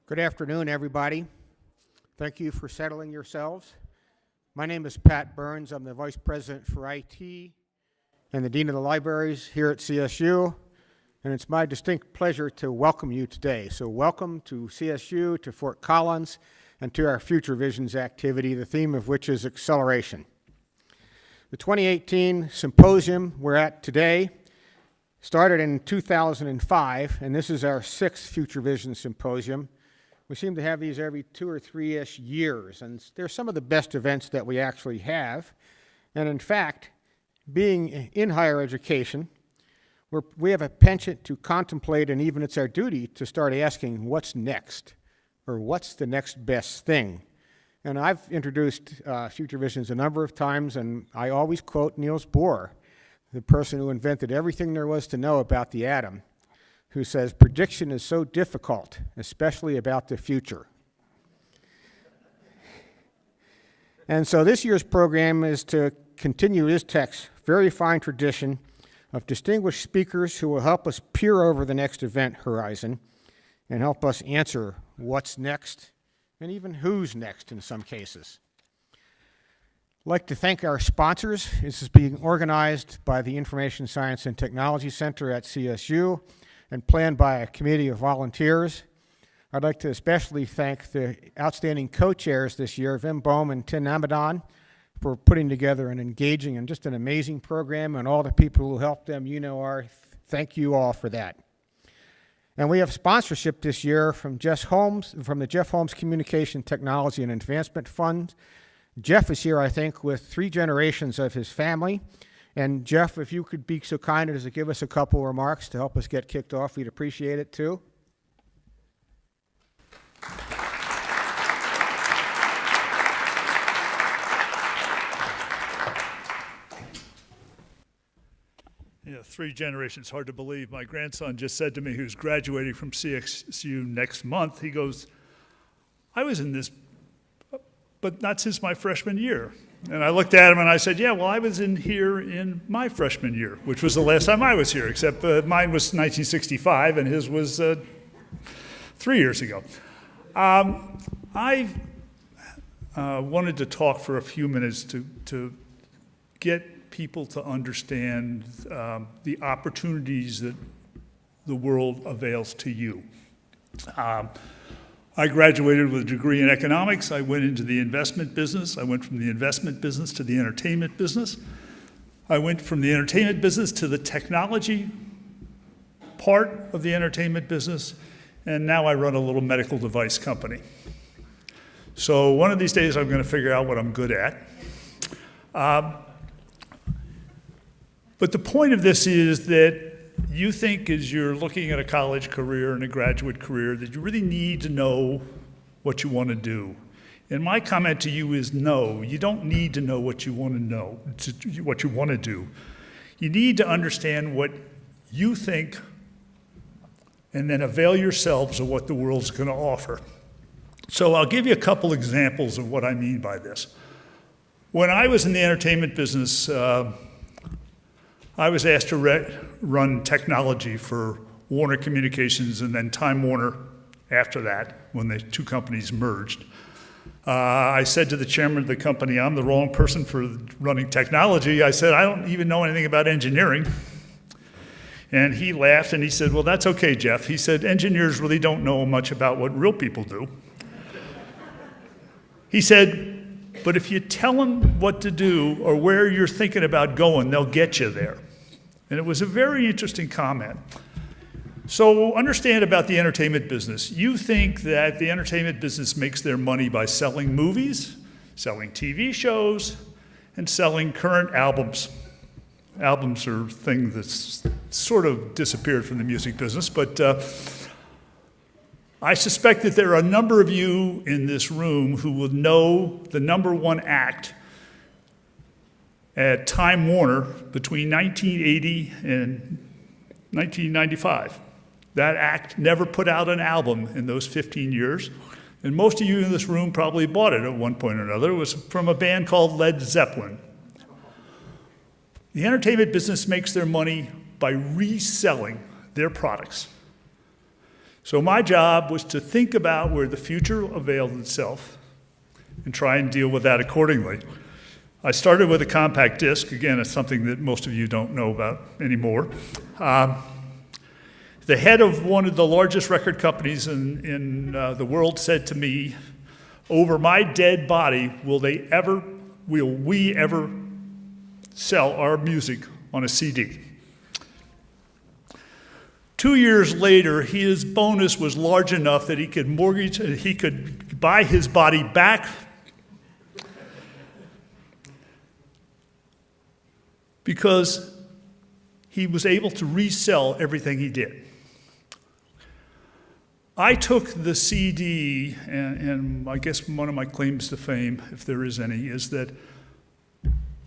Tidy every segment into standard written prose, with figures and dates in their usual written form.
Good afternoon, everybody. Thank you for settling yourselves. My name is Pat Burns. I'm the Vice President for IT and the Dean of the Libraries here at CSU, and it's my distinct pleasure to welcome you today. So welcome to CSU, to Fort Collins, and to our FutureVisions activity, the theme of which is acceleration. The 2018 symposium we're at today started in 2005, and this is our sixth FutureVisions symposium. We seem to have these every 2 or 3-ish years, and they're some of the best events that we actually have. And in fact, being in higher education, we have a penchant to contemplate, and even it's our duty to start asking what's next, or what's the next best thing. And I've introduced FutureVisions a number of times, and I always quote Niels Bohr, the person who invented everything there was to know about the atom, who says, prediction is so difficult, especially about the future. And so this year's program is to continue ISTEC's very fine tradition of distinguished speakers who will help us peer over the next event horizon and help us answer what's next and even who's next in some cases. I'd like to thank our sponsors. This is being organized by the Information Science and Technology Center at CSU and planned by a committee of volunteers. I'd like to especially thank the outstanding co-chairs this year, Vim Bohm and Tin Amadon, for putting together an engaging and just an amazing program, and all the people who helped them, thank you all for that. And we have sponsorship this year from the Geoff Holmes Communication Technology and Advancement Fund. Jeff is here, I think, with 3 generations of his family. And Jeff, if you could be so kind as to give us a couple remarks to help us get kicked off, we'd appreciate it too. Yeah, 3 generations, hard to believe. My grandson just said to me, who's graduating from CSU next month, he goes, I was in this, but not since my freshman year. And I looked at him and I said, yeah, well, I was in here in my freshman year, which was the last time I was here, except mine was 1965 and his was 3 years ago. I wanted to talk for a few minutes to get people to understand the opportunities that the world avails to you. I graduated with a degree in economics. I went into the investment business. I went from the investment business to the entertainment business. I went from the entertainment business to the technology part of the entertainment business, and now I run a little medical device company. So one of these days I'm going to figure out what I'm good at. But the point of this is that you think as you're looking at a college career and a graduate career that you really need to know what you want to do. And my comment to you is no, you don't need to know what you want to know, what you want to do. You need to understand what you think and then avail yourselves of what the world's going to offer. So I'll give you a couple examples of what I mean by this. When I was in the entertainment business, I was asked to run technology for Warner Communications and then Time Warner after that, when the 2 companies merged. I said to the chairman of the company, I'm the wrong person for running technology. I said, I don't even know anything about engineering. And he laughed and he said, well, that's okay, Jeff. He said, engineers really don't know much about what real people do. He said, but if you tell them what to do or where you're thinking about going, they'll get you there. And it was a very interesting comment. So understand about the entertainment business. You think that the entertainment business makes their money by selling movies, selling TV shows, and selling current albums. Albums are a thing that's sort of disappeared from the music business, but I suspect that there are a number of you in this room who will know the #1 act at Time Warner between 1980 and 1995. That act never put out an album in those 15 years, and most of you in this room probably bought it at one point or another. It was from a band called Led Zeppelin. The entertainment business makes their money by reselling their products. So my job was to think about where the future availed itself and try and deal with that accordingly. I started with a compact disc. Again, it's something that most of you don't know about anymore. The head of one of the largest record companies in the world said to me, "Over my dead body, will we ever sell our music on a CD?" 2 years later, his bonus was large enough that he could buy his body back because he was able to resell everything he did. I took the CD, and I guess one of my claims to fame, if there is any, is that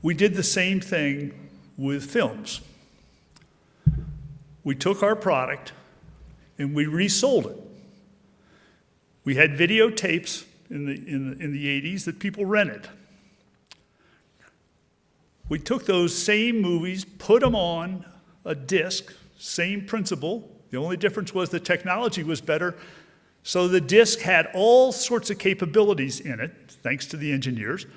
we did the same thing with films. We took our product and we resold it. We had videotapes in the 80s that people rented. We took those same movies, put them on a disc, same principle. The only difference was the technology was better. So the disc had all sorts of capabilities in it, thanks to the engineers.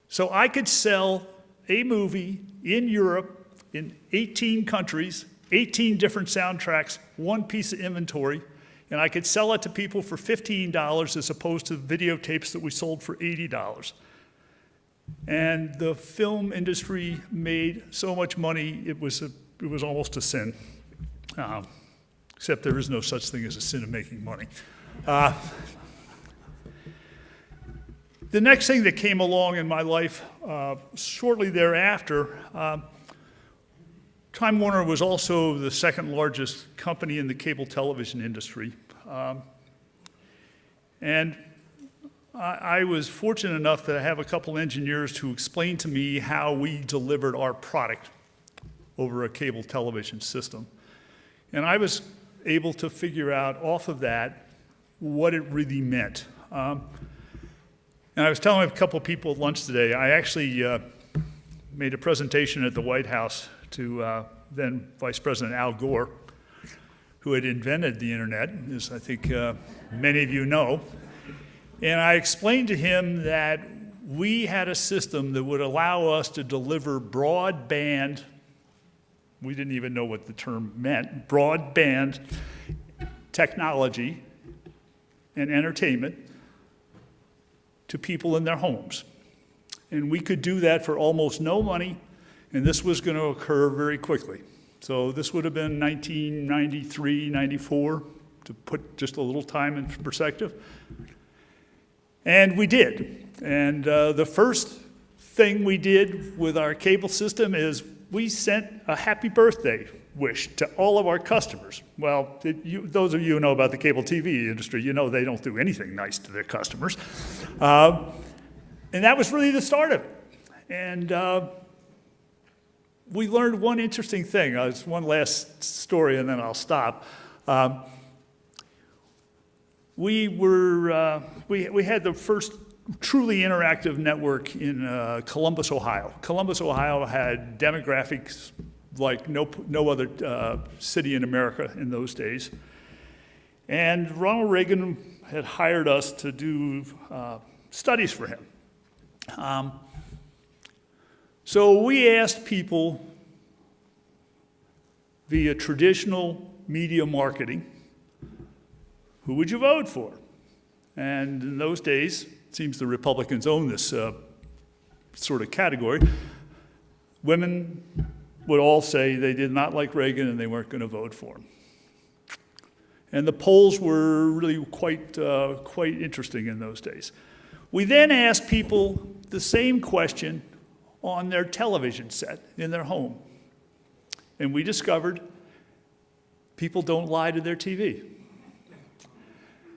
So I could sell a movie in Europe in 18 countries, 18 different soundtracks, one piece of inventory, and I could sell it to people for $15 as opposed to videotapes that we sold for $80. And the film industry made so much money, it was almost a sin. Except there is no such thing as a sin of making money. The next thing that came along in my life shortly thereafter, Time Warner was also the second largest company in the cable television industry. And I was fortunate enough to have a couple engineers who explained to me how we delivered our product over a cable television system. And I was able to figure out off of that what it really meant. And I was telling a couple of people at lunch today, I actually made a presentation at the White House to then Vice President Al Gore, who had invented the internet, as I think many of you know. And I explained to him that we had a system that would allow us to deliver broadband, we didn't even know what the term meant, broadband technology and entertainment to people in their homes. And we could do that for almost no money, and this was going to occur very quickly. So this would have been 1993, 94, to put just a little time in perspective. And we did. And the first thing we did with our cable system is we sent a happy birthday wish to all of our customers. Well, those of you who know about the cable TV industry, you know they don't do anything nice to their customers. And that was really the start of it. And we learned one interesting thing. It's one last story, and then I'll stop. We had the first truly interactive network in Columbus, Ohio. Columbus, Ohio had demographics like no other city in America in those days. And Ronald Reagan had hired us to do studies for him. So we asked people via traditional media marketing, who would you vote for? And in those days, it seems the Republicans own this sort of category. Women would all say they did not like Reagan and they weren't going to vote for him. And the polls were really quite interesting in those days. We then asked people the same question on their television set in their home. And we discovered people don't lie to their TV.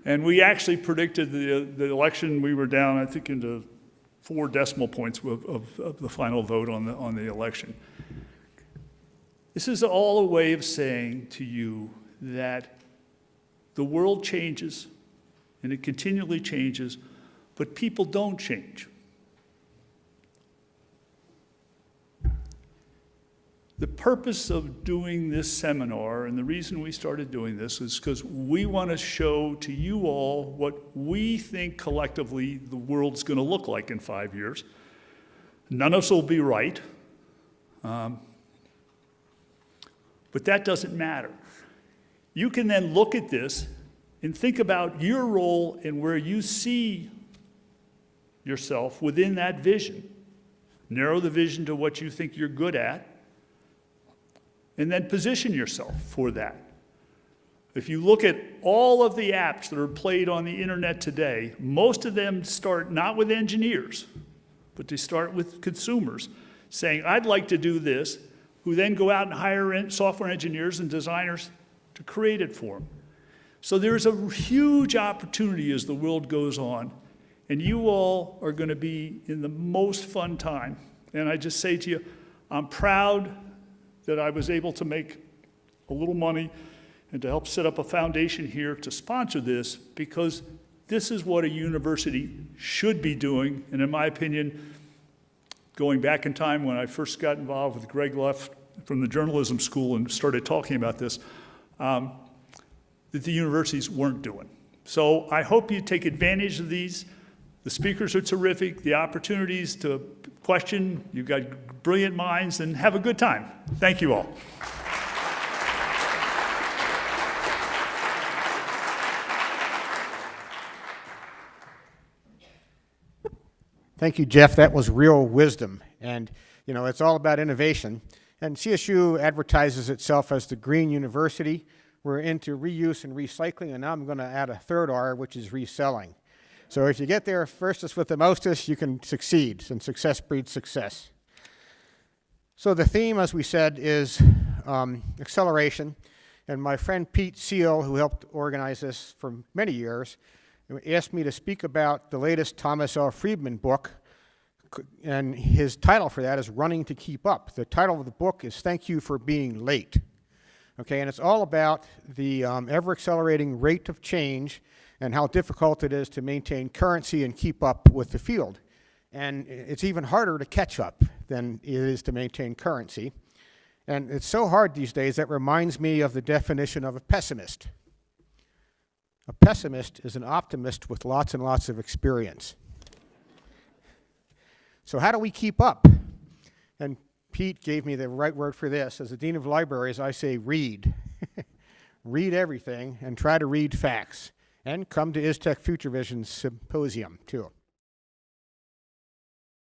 And we actually predicted the election. We were down, I think, into 4 decimal points of the final vote on the election. This is all a way of saying to you that the world changes, and it continually changes, but people don't change. The purpose of doing this seminar, and the reason we started doing this, is because we want to show to you all what we think collectively the world's going to look like in 5 years. None of us will be right, but that doesn't matter. You can then look at this and think about your role and where you see yourself within that vision. Narrow the vision to what you think you're good at, and then position yourself for that. If you look at all of the apps that are played on the internet today, most of them start not with engineers, but they start with consumers saying, I'd like to do this, who then go out and hire software engineers and designers to create it for them. So there's a huge opportunity as the world goes on, and you all are going to be in the most fun time. And I just say to you, I'm proud that I was able to make a little money and to help set up a foundation here to sponsor this, because this is what a university should be doing. And in my opinion, going back in time when I first got involved with Greg left from the journalism school and started talking about this, that the universities weren't doing. So I hope you take advantage of these. The speakers are terrific, the opportunities to question, you've got brilliant minds, and have a good time. Thank you all. Thank you, Jeff. That was real wisdom. And, you know, it's all about innovation. And CSU advertises itself as the green university. We're into reuse and recycling, and now I'm going to add a third R, which is reselling. So if you get there firstest with the mostest, you can succeed, and success breeds success. So the theme, as we said, is acceleration. And my friend Pete Seal, who helped organize this for many years, asked me to speak about the latest Thomas L. Friedman book, and his title for that is Running to Keep Up. The title of the book is Thank You for Being Late. Okay, and it's all about the ever-accelerating rate of change and how difficult it is to maintain currency and keep up with the field. And it's even harder to catch up than it is to maintain currency. And it's so hard these days, that reminds me of the definition of a pessimist. A pessimist is an optimist with lots and lots of experience. So how do we keep up? And Pete gave me the right word for this. As the Dean of Libraries, I say read. Read everything and try to read facts. And come to ISTech FutureVisions Symposium, too.